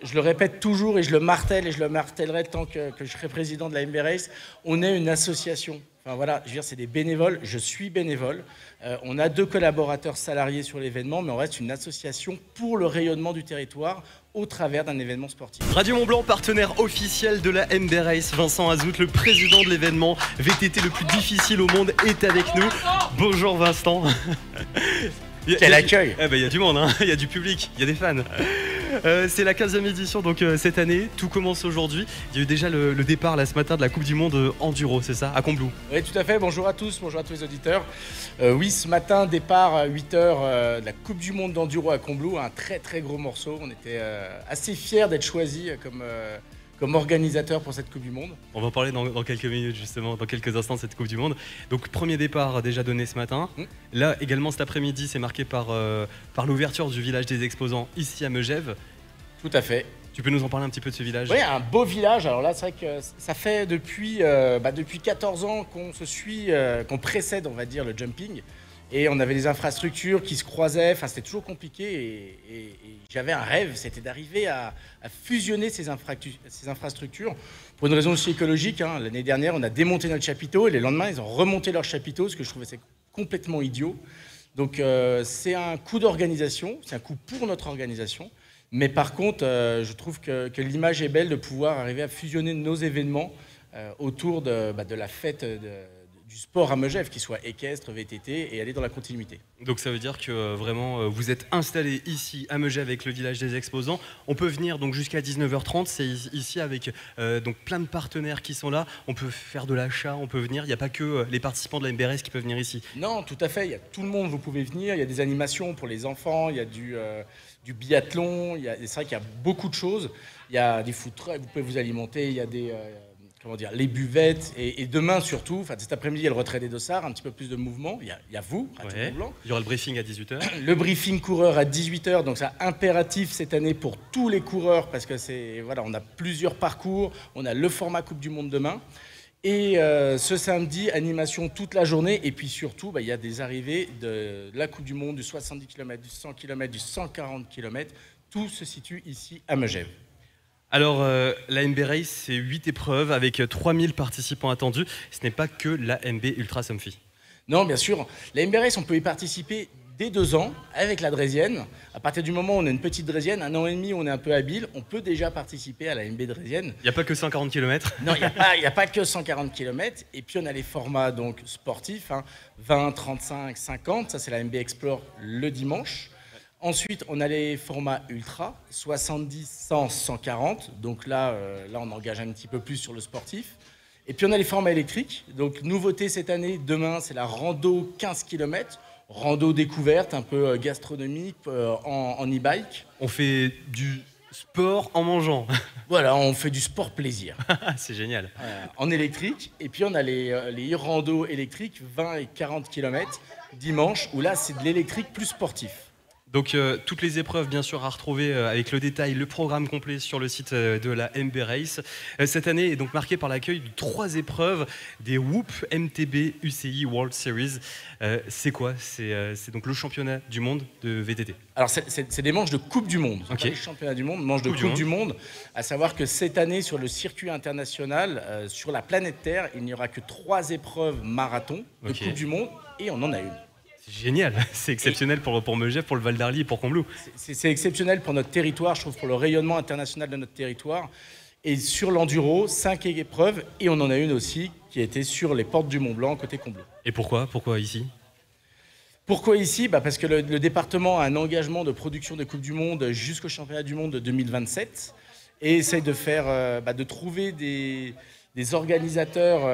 Je le répète toujours et je le martèle et je le martèlerai tant que je serai président de la MB Race. On est une association. Enfin voilà, je veux dire, c'est des bénévoles. Je suis bénévole. On a 2 collaborateurs salariés sur l'événement, mais on reste une association pour le rayonnement du territoire au travers d'un événement sportif. Radio Mont-Blanc, partenaire officiel de la MB Race. Vincent Azout, le président de l'événement VTT le plus difficile au monde, est avec nous. Bonjour Vincent. Quel accueil! Il y a du monde, hein. Il y a du public, il y a des fans. C'est la 15e édition donc cette année, tout commence aujourd'hui. Il y a eu déjà le départ là ce matin de la Coupe du Monde Enduro, c'est ça, à Combloux? Oui, tout à fait. Bonjour à tous, bonjour à tous les auditeurs. Oui, ce matin, départ à 8h de la Coupe du Monde d'Enduro à Combloux, un très très gros morceau. On était assez fiers d'être choisis comme organisateur pour cette Coupe du Monde. On va en parler dans quelques minutes justement, dans quelques instants de cette Coupe du Monde. Donc premier départ déjà donné ce matin. Là également cet après-midi, c'est marqué par l'ouverture du village des exposants ici à Megève. Tout à fait. Tu peux nous en parler un petit peu de ce village? Oui, un beau village. Alors là, c'est vrai que ça fait depuis 14 ans qu'on se suit, qu'on précède, on va dire, le jumping. Et on avait des infrastructures qui se croisaient, enfin c'était toujours compliqué et j'avais un rêve, c'était d'arriver à fusionner ces infrastructures pour une raison aussi écologique. Hein. L'année dernière, on a démonté notre chapiteau et les lendemains, ils ont remonté leur chapiteau, ce que je trouvais c'est complètement idiot. Donc c'est un coup d'organisation, c'est un coup pour notre organisation. Mais par contre, je trouve que l'image est belle de pouvoir arriver à fusionner nos événements autour de la fête du sport à Megève, qu'il soit équestre, VTT, et aller dans la continuité. Donc ça veut dire que vraiment vous êtes installé ici à Megève avec le village des exposants. On peut venir donc jusqu'à 19h30, c'est ici avec donc plein de partenaires qui sont là. On peut faire de l'achat, on peut venir. Il n'y a pas que les participants de la MBRS qui peuvent venir ici. Non, tout à fait. Il y a tout le monde, vous pouvez venir. Il y a des animations pour les enfants, il y a du biathlon. C'est vrai qu'il y a beaucoup de choses. Il y a des food trucks, vous pouvez vous alimenter. Il y a des les buvettes, et demain surtout, cet après-midi, il y a le retrait des dossards, un petit peu plus de mouvement, il y a vous, Radio Mont-Blanc. Il y aura le briefing à 18h. Le briefing coureur à 18h, donc c'est impératif cette année pour tous les coureurs, parce que on a plusieurs parcours, on a le format Coupe du Monde demain, et ce samedi, animation toute la journée, et puis surtout, il y a des arrivées de la Coupe du Monde, du 70 km, du 100 km, du 140 km, tout se situe ici à Megève. Alors, la MB Race, c'est 8 épreuves avec 3000 participants attendus. Ce n'est pas que la MB Ultra Somfy. Non, bien sûr. La MB Race, on peut y participer dès 2 ans avec la Draisienne. À partir du moment où on a une petite Draisienne, 1 an et demi, on est un peu habile, on peut déjà participer à la MB Draisienne. Il n'y a pas que 140 km. Non, il n'y a pas que 140 km. Et puis, on a les formats donc, sportifs, 20, 35, 50. Ça, c'est la MB Explore le dimanche. Ensuite, on a les formats ultra, 70, 100, 140. Donc là, on engage un petit peu plus sur le sportif. Et puis, on a les formats électriques. Donc, nouveauté cette année, demain, c'est la rando 15 km. Rando découverte, un peu gastronomique, en e-bike. On fait du sport en mangeant. Voilà, on fait du sport plaisir. C'est génial. En électrique. Et puis, on a les e-rando électriques, 20 et 40 km, dimanche, où là, c'est de l'électrique plus sportif. Donc toutes les épreuves bien sûr à retrouver avec le détail, le programme complet sur le site de la MB Race. Cette année est donc marquée par l'accueil de 3 épreuves des Whoop MTB UCI World Series. C'est quoi? C'est donc le championnat du monde de VTT. Alors c'est des manches de Coupe du Monde. Okay. Les championnats du monde, manches de Coupe du monde. À savoir que cette année sur le circuit international, sur la planète Terre, il n'y aura que 3 épreuves marathon de Coupe du monde et on en a une. C'est génial, c'est exceptionnel pour Megève, pour le Val d'Arly et pour Combloux. C'est exceptionnel pour notre territoire, je trouve, pour le rayonnement international de notre territoire. Et sur l'enduro, 5 épreuves, et on en a une aussi qui était sur les portes du Mont Blanc, côté Combloux. Et pourquoi ici? Pourquoi ici? Parce que le département a un engagement de production de Coupe du Monde jusqu'au championnat du monde de 2027 et essaye de trouver des organisateurs,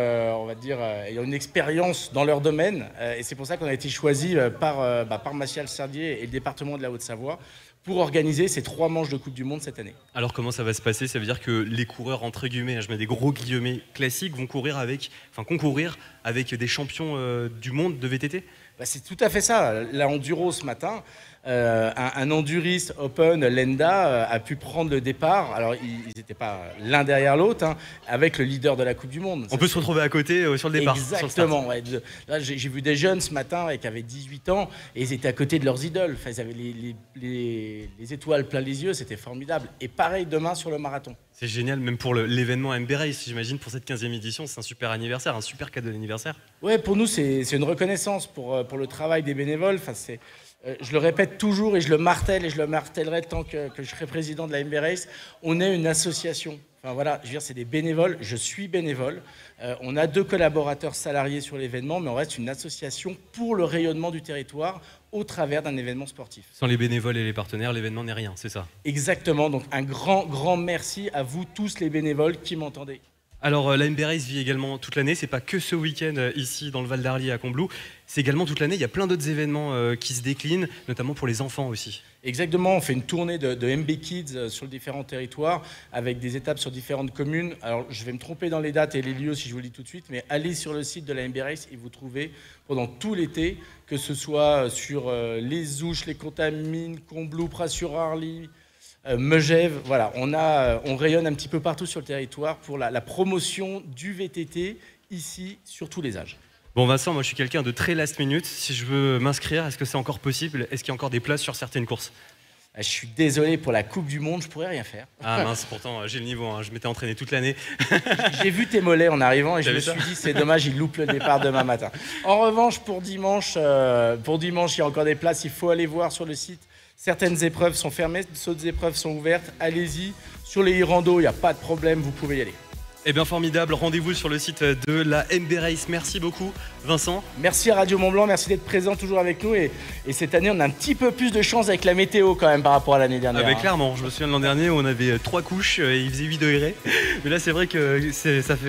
on va dire, ayant une expérience dans leur domaine. Et c'est pour ça qu'on a été choisi par Maciel Sardier et le département de la Haute-Savoie pour organiser ces 3 manches de Coupe du Monde cette année. Alors comment ça va se passer? Ça veut dire que les coureurs, entre guillemets, je mets des gros guillemets classiques, vont concourir avec des champions du monde de VTT? C'est tout à fait ça. La enduro ce matin, un enduriste open, Lenda, a pu prendre le départ. Alors, ils n'étaient pas l'un derrière l'autre, hein, avec le leader de la Coupe du Monde. On peut se retrouver à côté sur le départ. Exactement. Ouais. Là, j'ai vu des jeunes ce matin qui avaient 18 ans et ils étaient à côté de leurs idoles. Enfin, ils avaient les étoiles plein les yeux, c'était formidable. Et pareil demain sur le marathon. C'est génial, même pour l'événement MB Race, j'imagine, pour cette 15e édition, c'est un super anniversaire, un super cadeau d'anniversaire. Ouais, pour nous, c'est une reconnaissance pour le travail des bénévoles. Enfin, je le répète toujours et je le martèle et je le martèlerai tant que je serai président de la MB Race. On est une association. Enfin voilà, je veux dire, c'est des bénévoles. Je suis bénévole. On a 2 collaborateurs salariés sur l'événement, mais on reste une association pour le rayonnement du territoire au travers d'un événement sportif. Sans les bénévoles et les partenaires, l'événement n'est rien, c'est ça? Exactement. Donc un grand merci à vous tous les bénévoles qui m'entendez. Alors la MB Race vit également toute l'année, c'est pas que ce week-end ici dans le Val d'Arly à Combloux, c'est également toute l'année, il y a plein d'autres événements qui se déclinent, notamment pour les enfants aussi. Exactement, on fait une tournée de MB Kids sur différents territoires avec des étapes sur différentes communes. Alors je vais me tromper dans les dates et les lieux si je vous le dis tout de suite, mais allez sur le site de la MB Race et vous trouvez pendant tout l'été, que ce soit sur les Ouches, les Contamines, Combloux, Pras-sur-Arly, Megève, voilà, on rayonne un petit peu partout sur le territoire pour la promotion du VTT ici sur tous les âges. Bon Vincent, moi je suis quelqu'un de très last minute, si je veux m'inscrire, est-ce que c'est encore possible? Est-ce qu'il y a encore des places sur certaines courses? Je suis désolé pour la Coupe du Monde, je pourrais rien faire. Ah mince, pourtant j'ai le niveau, hein, je m'étais entraîné toute l'année. J'ai vu tes mollets en arrivant et je me suis dit c'est dommage, il loupe le départ demain matin. En revanche, pour dimanche, il y a encore des places, il faut aller voir sur le site. Certaines épreuves sont fermées, d'autres épreuves sont ouvertes. Allez-y, sur les e-rando, il n'y a pas de problème, vous pouvez y aller. Eh bien formidable, rendez-vous sur le site de la MB Race. Merci beaucoup Vincent. Merci à Radio Mont-Blanc, merci d'être présent toujours avec nous. Et cette année, on a un petit peu plus de chance avec la météo quand même par rapport à l'année dernière. Ah ben, clairement, je me souviens de l'an dernier où on avait 3 couches et il faisait 8 degrés. Mais là c'est vrai que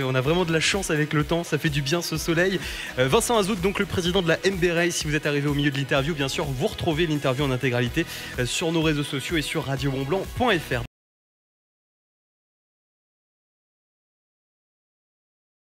on a vraiment de la chance avec le temps, ça fait du bien ce soleil. Vincent Azout, donc le président de la MB Race, si vous êtes arrivé au milieu de l'interview, bien sûr, vous retrouvez l'interview en intégralité sur nos réseaux sociaux et sur radiomontblanc.fr.